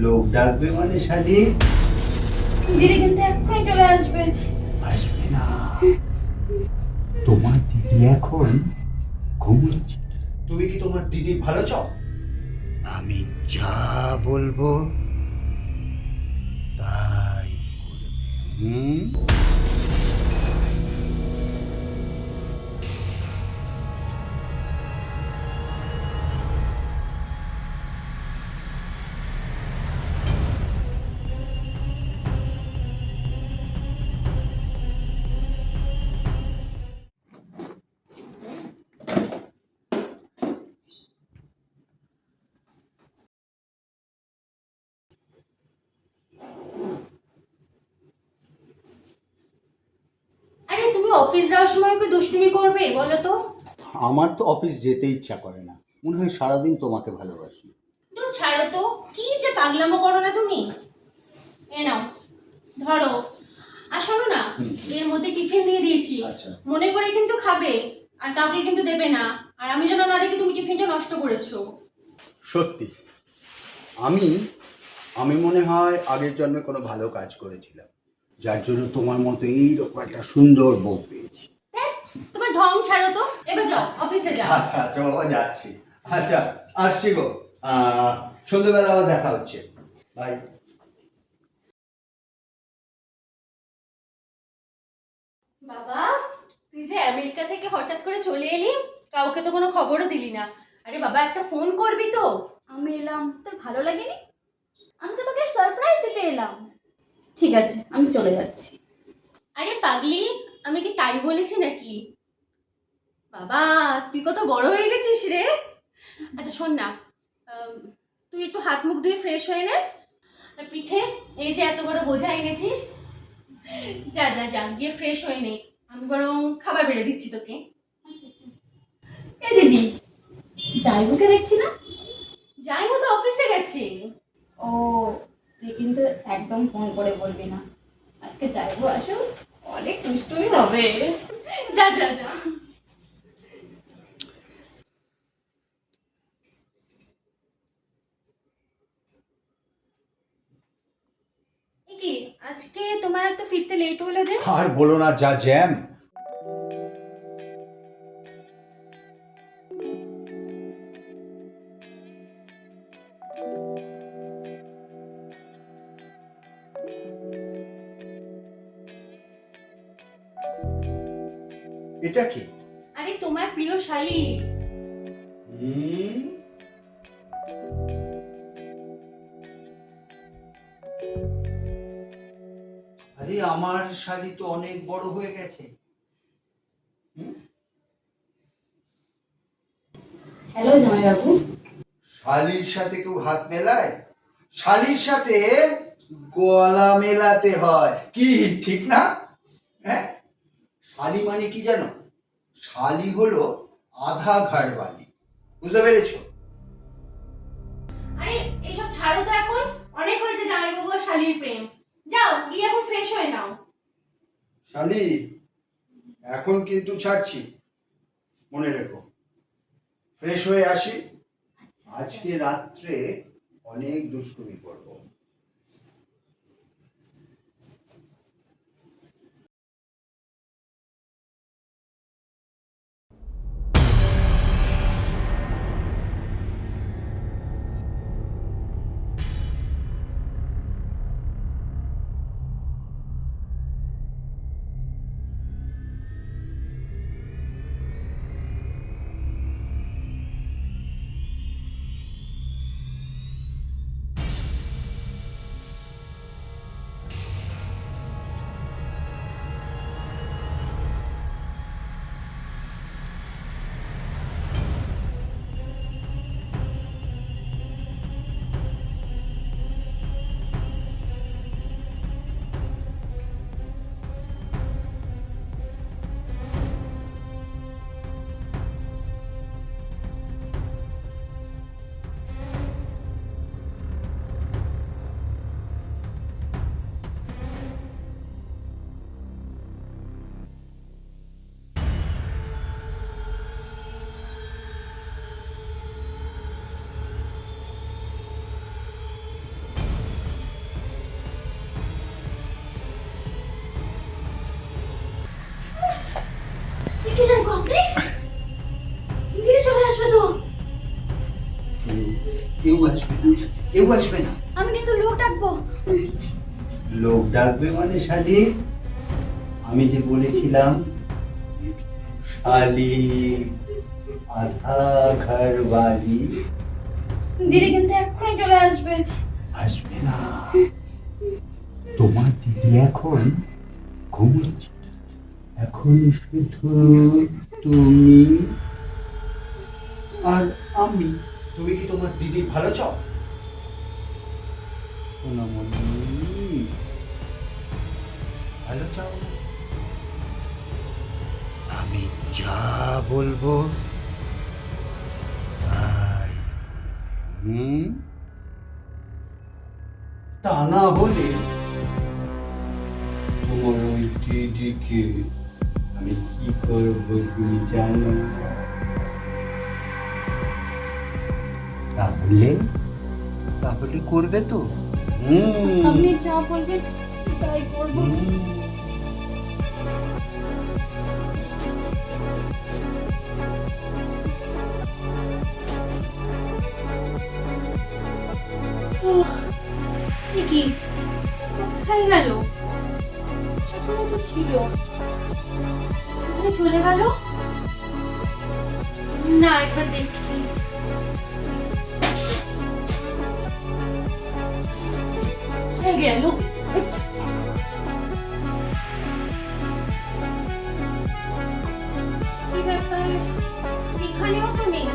লোক ডাকবে মানে শালি দিদি কিন্তু এক্ষুনি চলে আসবে। আসবে না। তোমার দিদি এখন ঘুমোচ্ছে। তুমি কি তোমার দিদির ভালো চাও? আমি যা বলবো তাই করবে। হুম? আরে তুমি অফিস যাওয়ার সময় কি দুষ্টুমি করবে বলো তো? আমার তো অফিস যেতে ইচ্ছা করে না, মনে হয় সারাদিন তোমাকে ভালোবাসি। তো ছাড়ো তো, কি যে পাগলামো করো না তুমি। এ নাও, ধরো। আর শোনো না, এর মধ্যে টিফিন দিয়ে দিয়েছি। আচ্ছা। মনে করে কিন্তু খাবে, আর কাউকে কিন্তু দেবে না। আর আমি যেন না দেখি তুমি টিফিনটা নষ্ট করেছো। সত্যি আমি আমি মনে হয় আগের জন্মে কোনো ভালো কাজ করেছিলাম, যার জন্য তোমার মতো এইরকম একটা সুন্দর বউ পেয়েছি। ধ্যাৎ, তোমার ঢং ছাড়ো তো, এবার যাও অফিসে যাও। আচ্ছা আচ্ছা বাবা, যাচ্ছি। আচ্ছা, আসছি গো। সন্ধ্যেবেলা আবার দেখা হচ্ছে। বাই। বাবা, তুই যে আমেরিকা থেকে হঠাৎ করে চলে এলি, কাউকে তো কোনো খবরও দিলি না। আরে বাবা, একটা ফোন করবি তো। আমি এলাম, তোর ভালো লাগেনি? আমি তো তোকে সারপ্রাইজ দিতে এলাম। ঠিক আছে, আমি চলে যাচ্ছি। আরে পাগলি, আমি কি তাই বলেছি নাকি? বাবা, তুই কত বড় হয়ে গেছিস রে। আচ্ছা শোন না, আম, তুই একটু হাত মুখ ধুয়ে ফ্রেশ হয়ে নে। আর পিঠে এই যে এত বড় বোঝা এনেছিস, যা যা যা গিয়ে ফ্রেশ হয়ে নে। আমি বরং খাবার বেড়ে দিচ্ছি তোকে। এই দিদি, যাইবুকে দেখছি না। যাই মতো অফিসে গেছে। ও, তুই কিন্তু একদম ফোন করে বলবি না। আজকে যাইবো আসো, অনেক দুষ্টুমি হবে। যা যা যা। এ কি, আজকে তোমার এত ফিরতে লেট হলো যে? আর বলো না, যা জ্যাম। এটা কি? আরে তোমার প্রিয় শালী। হুম, আরে আমার শাড়ি তো অনেক বড় হয়ে গেছে। হ্যালো জামাইবাবু। শালির সাথে কেউ হাত মেলায়? শালির সাথে গলা মেলাতে হয়, কি ঠিক না? হ্যাঁ, শালি মানে কি জানো? শালি হলো আধা ঘরবালি, বুঝতে পেরেছো? আরে এসব ছাড়ো তো এখন, অনেক হয়েছে জামাইবাবু আর শালীর প্রেম। যাও গিয়ে এখন ফ্রেশ হয়ে নাও। শালি, এখন কিন্তু ছাড়ছি, মনে রেখো। ফ্রেশ হয়ে আসি, আজকে রাত্রে অনেক দুষ্টুমি করবো। কেউ আসবে না, কেউ আসবে না। আমি কিন্তু লোক ডাকবো। লোক ডাকবে মানে শালি, আমি যে বলেছিলাম শালি আধা ঘর বালি। দিদি কিন্তু এক্ষুনি চলে আসবে। আসবে না, তোমার দিদি এখন ঘুমোচ্ছে। এখন শুধু তুমি আর আমি। তুমি কি তোমার দিদির ভালো চাও? সোনামণি, ভালো চাও না? আমি যা বলবো তাই। তা না হলে তোমার ওই দিদিকে আমি কি করবো তুমি জানো? তাহলে তাহলে করবে তো? আপনি যা বলবেন তাই করবো। এ কি কোথায় গেল? এখনো তো ছিল, কোথায় চলে গেল? না একবার দেখি। কোথায় গেল? কি ব্যাপার, এখানেও তো নেই,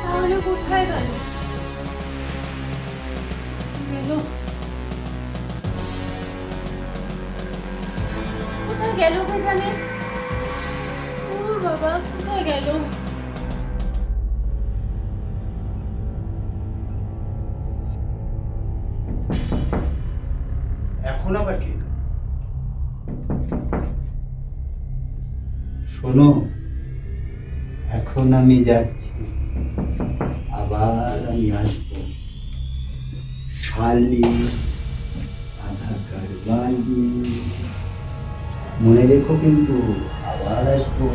তাহলে কোথায় গেল? গেল কোথায় গেল কে জানে? ওর বাবা কোথায় গেল? এখন আবার কি? শোনো, এখন আমি যাচ্ছি, আবার আমি আসবো। শালি আধা ঘর বালি, মনে রেখো কিন্তু, আবার আসবো।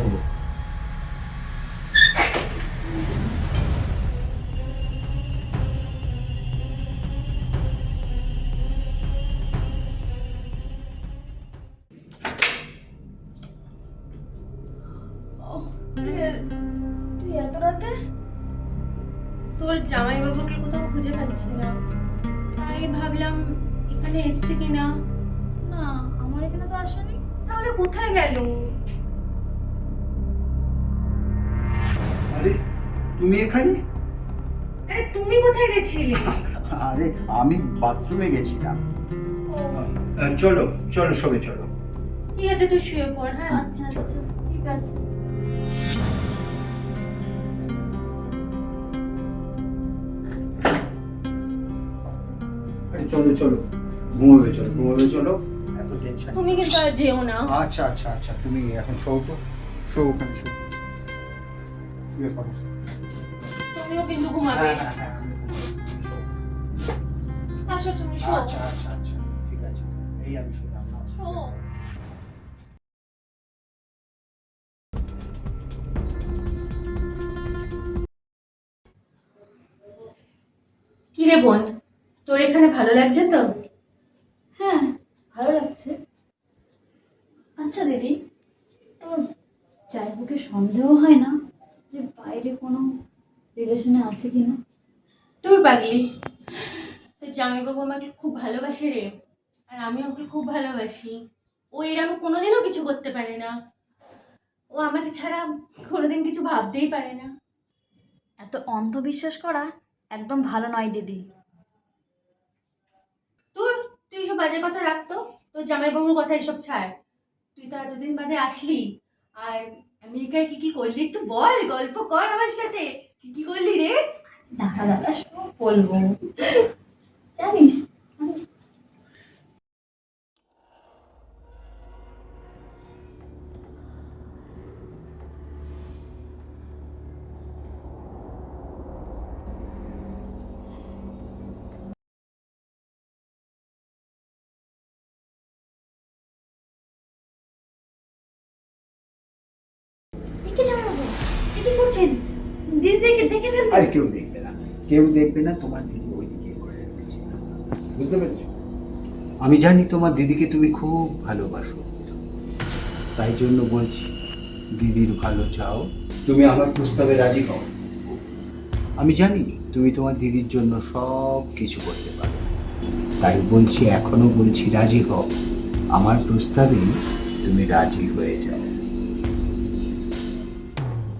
তুই এত রাতে? তোর জামাইবাবুকে কোথাও খুঁজে পাচ্ছি না, তাই ভাবলাম এখানে এসছে কিনা। না, আমার এখানে তো আসেনি। তাহলে কোথায় গেল? আরে তুমি এখানে? আরে তুমি কোথায় গেছিলে? আরে আমি বাথরুমে গেছিলাম। চলো চলো, সবে চলো। ঠিক আছে তুই শুয়ে পড়। হ্যাঁ আচ্ছা আচ্ছা, ঠিক আছে। আরে চলো চলো, ঘুমোবে চলো, ঘুমোবে চলো, এত টেনশন। তুমি কিন্তু আর যেও না। আচ্ছা আচ্ছা আচ্ছা, তুমি এখন শো তো, শো ওখানে শো, শুয়ে পড়ো। তুমিও কিন্তু ঘুমাবে। হ্যাঁ হ্যাঁ হ্যাঁ, আমি ঘুমাবো, শো। আসো তুমি শো। আচ্ছা আচ্ছা আচ্ছা, ঠিক আছে, এই আমি শুলাম না। শো। কি রে বোন, তোর এখানে ভালো লাগছে তো? হ্যাঁ, ভালো লাগছে। আচ্ছা দিদি, তোর জামাইবাবুকে সন্দেহ হয় না যে বাইরে কোনো রিলেশনে আছে কিনা? তোর পাগলি, তোর জামাইবাবু আমাকে খুব ভালোবাসে রে, আর আমি ওকে খুব ভালোবাসি। ও এরকম কোনোদিনও কিছু করতে পারে না, ও আমাকে ছাড়া কোনোদিন কিছু ভাবতেই পারে না। এত অন্ধবিশ্বাস করা একদম ভালো নয় দিদি। তুই এসব বাজে কথা রাখতো, তোর জামাইবাবুর কথা এসব ছাড়। তুই তো এতদিন বাদে আসলি, আর আমেরিকায় কি কি করলি একটু বল, গল্প কর আমার সাথে। কি কি করলি রে? দাদা দাদা সব বলবো, জানিস। কি জামাইবাবু, এ কি করছেন? দিদি দেখে দেখে ফেলবে। আরে কেউ দেখবে না, কেউ দেখবে না, তোমার দিদি ওইদিকে করে রেখেছে। বুঝতে পেরেছো? আমি জানি তোমার দিদিকে তুমি খুব ভালোবাসো, তাই জন্য বলছি দিদির ভালো চাও, তুমি আমার প্রস্তাবে রাজি হও। আমি জানি তুমি তোমার দিদির জন্য সব কিছু করতে পারো, তাই বলছি, এখনো বলছি রাজি হও। আমার প্রস্তাবে তুমি রাজি হয়ে যাও।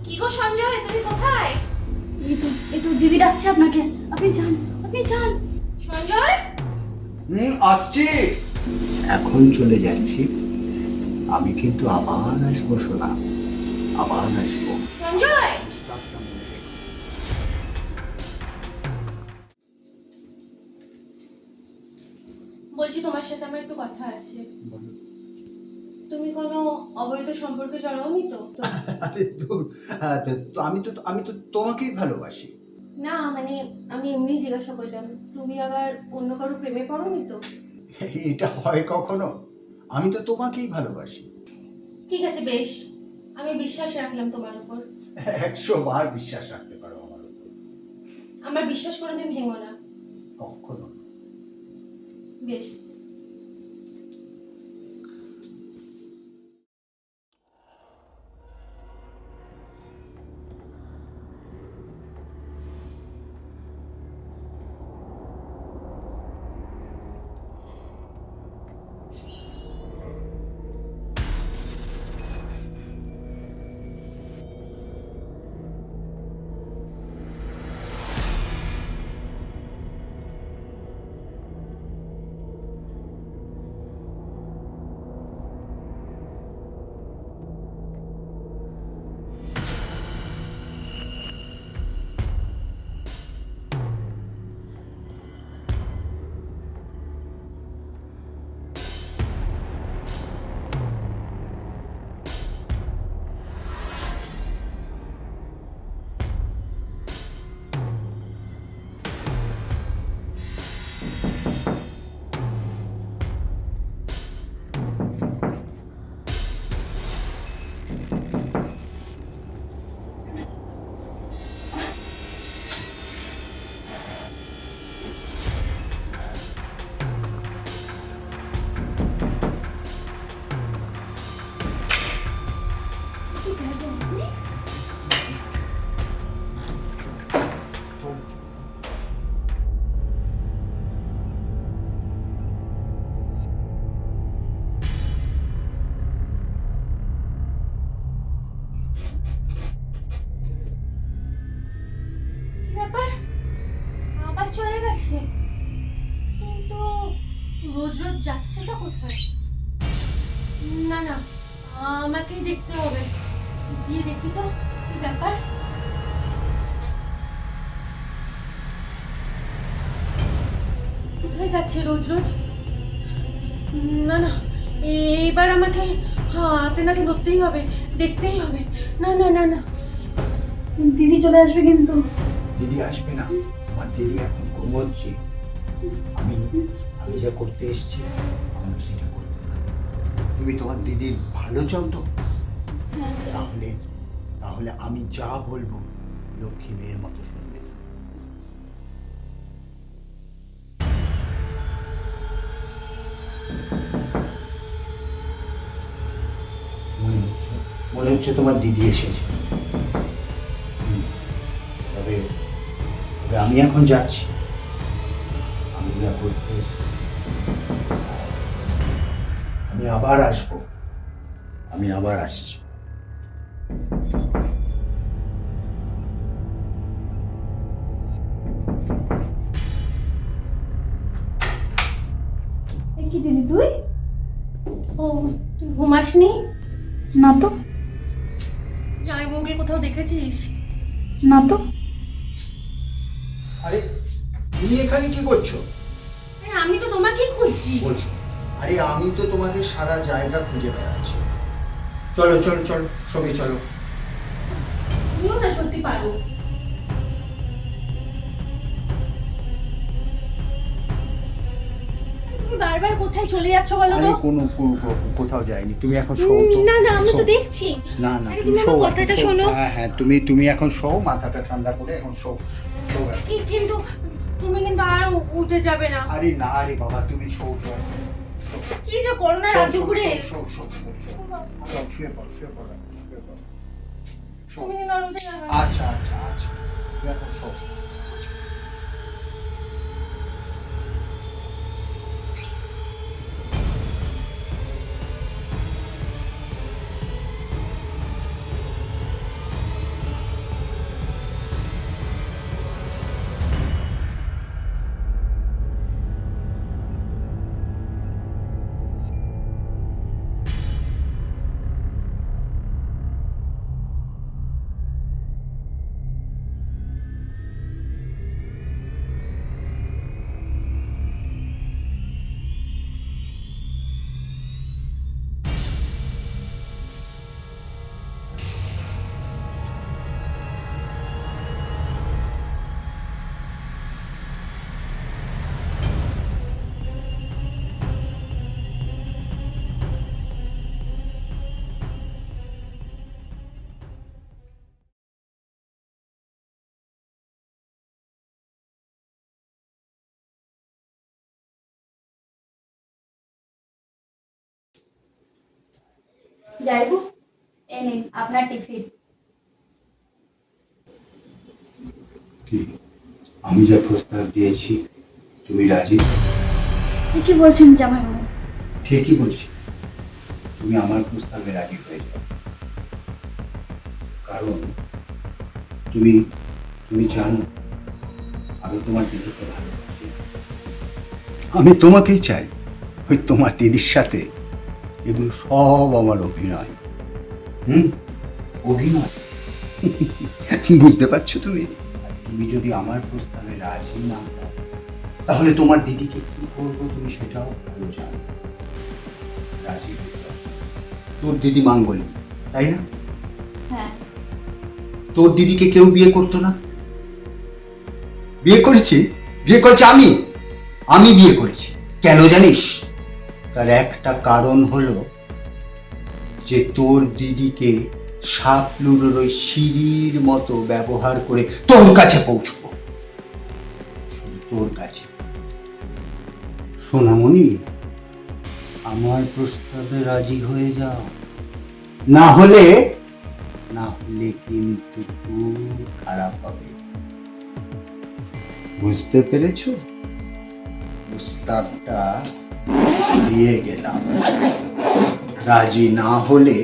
কি গো সঞ্জয়, তুমি কোথায়? এই তো দিদি ডাকছে আপনাকে, আপনি যান, আপনি যান। সঞ্জয়, আসছি। এখন চলে যাচ্ছি, আমি কিন্তু আবার আসবো সোনা, আবার আসবো। সঞ্জয়। প্রস্তাবটা মনে রেখো। বলছি তোমার সাথে আমার একটু কথা আছে। তুমি কোনো অবৈধ সম্পর্কে জড়াওনি তো? আরে দূর, আমি তো তোমাকেই ভালোবাসি। না মানে আমি এমনি জিজ্ঞাসা করলাম, তুমি আবার অন্য কারো প্রেমে পড়োনি তো? এটা হয় কখনো? আমি তো তোমাকেই ভালোবাসি। ঠিক আছে বেশ, আমি বিশ্বাস রাখলাম তোমার উপর। 100 বার বিশ্বাস রাখতে পারো আমার উপর। আমার বিশ্বাস কোনোদিন ভেঙো না। কখনো না। বেশ। ব্যাপার, আবার চলে গেছে, কিন্তু রোজ রোজ যাচ্ছেটা কোথায়? না না, আমাকেই দেখতে হবে, গিয়ে দেখি তো কি ব্যাপার। কোথায় যাচ্ছে রোজ রোজ? না না, এইবার আমাকে হাতে নাতে ধরতেই হবে, দেখতেই হবে। না না না না, দিদি চলে আসবে কিন্তু। দিদি আসবে না, আমার দিদি এখন ঘুমোচ্ছে। আমি আমি যা করতে এসেছি আমি সেটা করতে না। তুমি তোমার দিদির ভালো চাও তো? তাহলে তাহলে আমি যা বলবো লক্ষ্মী মেয়ের মতো শুনবে। মনে হচ্ছে তোমার দিদি এসেছে। তবে তবে আমি এখন যাচ্ছি, আমি যা করতে এসেছি। আমি আবার আসবো, আমি আবার আসছি। কি দিদি তুই? ও তুই ঘুমাসনি? না তো, জামাইবাবুকে কোথাও দেখেছিস? না তো। আরে তুমি এখানে কি করছো? আমি তো তোমাকেই খুঁজছি। বলছো? আরে আমি তো তোমাকে সারা জায়গা খুঁজে বেড়াচ্ছি। চলো চলো চলো, সবাই চলো। তুমিও না সত্যি পারো। তুমি বারবার কোথায় চলে যাচ্ছ বলো আরে তো? কোথাও যায়নি, তুমি এখন শো তো। না না, আমি তো শো। দেখছি। না না, আরে তুমি তুমি শো আমার এখন, কথাটা শো। শোনো। হ্যাঁ হ্যাঁ, তুমি এখন শো, মাথাটা ঠান্ডা করে এখন শো। শো এবার। কিন্তু তুমি কিন্তু আর উঠে যাবে না। আরে না রে বাবা, তুমি শো এবার। শো। কি যে করো না শো, রাত শো, দুপুরে। Show, show, show, show, show. চল, শুয়ে পড়, শুয়ে পড়, শুয়ে পড়। শো। তুমি কিন্তু আর উঠে যাবে না। আচ্ছা আচ্ছা আচ্ছা, তুই এখন শো। যাইবু, এই নিন আপনার টিফিন। কি আমি যা প্রস্তাব দিয়েছি তুমি রাজি? কি বলছেন জামাইবাবু? ঠিকই বলছি, তুমি আমার প্রস্তাবে রাজি হয়ে যাও। কারণ তুমি তুমি জানো আমি তোমার দিদিকে ভালোবাসি। আমি তোমাকেই চাই। ওই তোমার দিদির সাথে এগুলো সব আমার অভিনয়। অভিনয়। বুঝতে পারছো তুমি? আর তুমি যদি আমার প্রস্তাবে রাজি না হও, তাহলে তোমার দিদিকে কি করবো তুমি সেটাও ভালো জানো। রাজি হয়ে যাও। তোর দিদি মাঙ্গলিক, তাই না? হ্যাঁ। তোর দিদিকে কেউ বিয়ে করতো না? বিয়ে করেছি, বিয়ে করেছি আমি। আমি বিয়ে করেছি। কেন জানিস? তার একটা কারণ হলো যে তোর দিদিকে সাপ লুডোর ওই সিঁড়ির মতো ব্যবহার করে তোর কাছে পৌঁছবো। শুধু তোর কাছে। সোনামণি, আমার প্রস্তাবে রাজি হয়ে যাও। না হলে কিন্তু খুব খারাপ হবে। বুঝতে পেরেছো? প্রস্তাবটা দিয়ে গেলাম। রাজি না হলে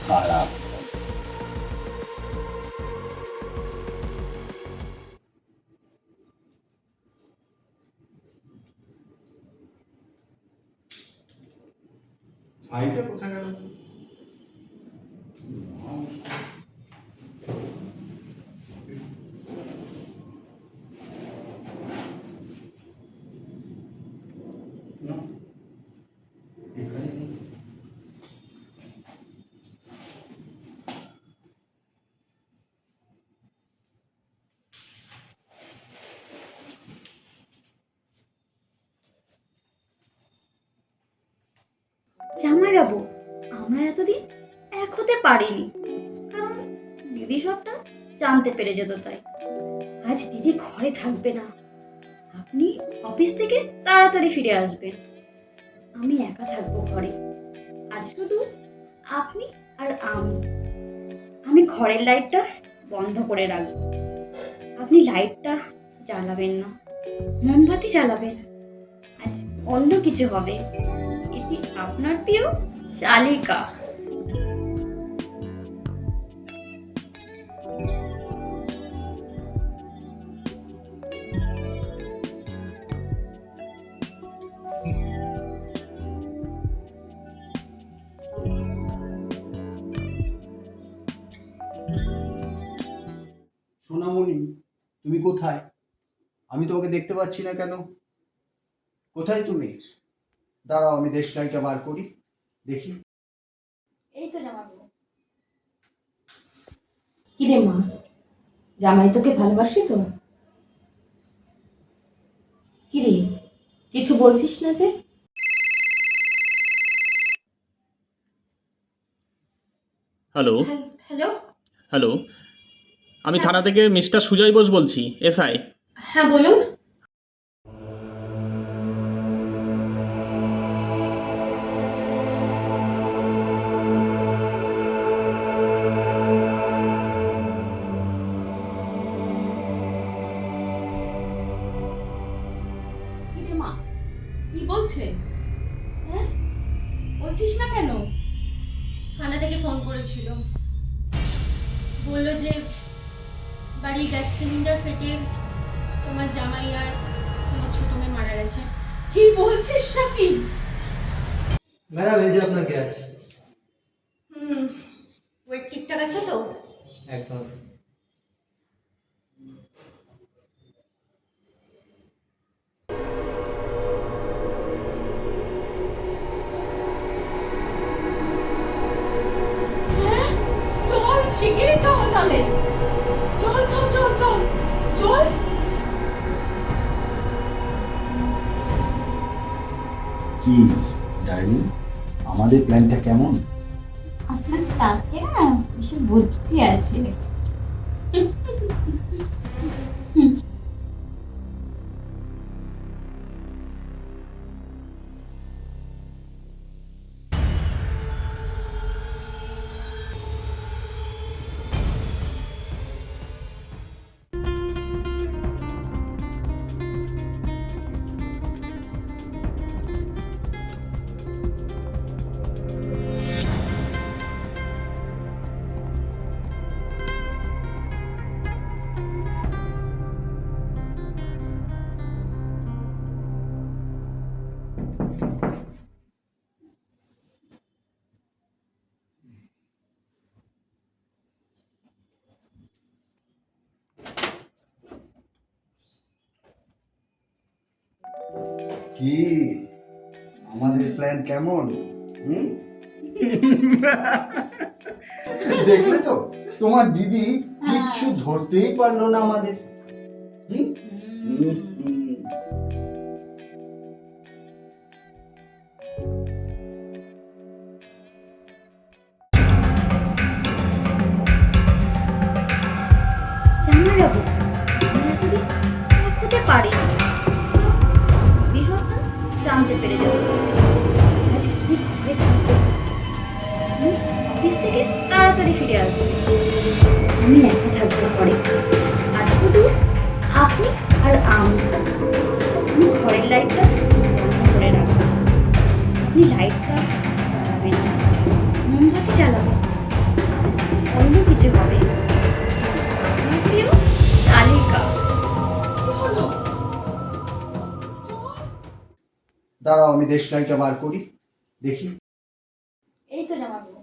খারাপ হবে। ফাইলটা কোথায় গেল? না, এখানে নেই। জামাইবাবু, আমরা এতদিন এক হতে পারিনি, কারণ দিদি সবটা জানতে পেরে যেত। তাই আজ দিদি ঘরে থাকবে না, আপনি অফিস থেকে তাড়াতাড়ি ফিরে আসবেন। আমি একা থাকবো ঘরে, আর শুধু আপনি আর আমি ঘরের লাইটটা বন্ধ করে রাখবো। আপনি লাইটটা জ্বালাবেন না, মোমবাতি জ্বালাবেন। আজ অন্য কিছু হবে, এটি আপনার প্রিয় শালিকা। সোনামণি, তুমি কোথায়? আমি তোমাকে দেখতে পাচ্ছি না কেন? কোথায় তুমি? দাঁড়াও, আমি দেশলাইটা বার করি, দেখি। এই তো জামাইবাবু। কিরে মা, জামাই তোকে ভালোবাসি তো? কিরে, কিছু বলছিস না যে? হ্যালো। হ্যালো। হ্যালো। আমি থানা থেকে মিস্টার সুজয় বোস বলছি, এসআই। হ্যাঁ বলুন। কি রে মা, কি বলছে? হ্যাঁ, বলছিস না কেন? থানা থেকে ফোন করেছিল, বললো যে বাড়ির গ্যাস সিলিন্ডার ফেটে তোমার জামাই আর তোমার ছোট মেয়ে মারা গেছে। কি বলছিস নাকি? ম্যাডাম, এই যে আপনার গ্যাস। ওয়েট ঠিকঠাক আছে তো? একদম। হ্যাঁ, চল শিগগিরই চল তাহলে। চল চল চল চল চল। কি ডার্লিং, আমাদের প্ল্যানটা কেমন? আপনার তাকে না বেশি বুদ্ধি আছে। কি আমাদের প্ল্যান কেমন? দেখলে তো, তোমার দিদি কিচ্ছু ধরতেই পারলো না আমাদের। হুম? হুম, হুম। জামাইবাবু, আমরা এতদিন এক হতে পারিনি। দিদি সবটা জানতে পেরে যেত। আজ দিদি ঘরে থাকতো, অফিস থেকে তাড়াতাড়ি ফিরে আসবে। আমি একা থাকবো ঘরে, আর শুধু আপনি আর আমি। আমি ঘরের লাইটটা বন্ধ করে রাখবো, আপনি লাইটটা জ্বালাবেন না, মোমবাতি জ্বালাবেন। অন্য কিছু হবে। আমার প্রিয় তালিকা। দাঁড়াও, আমি দেশলাইটা বার করি, দেখি। এই তো জামাইবাবু।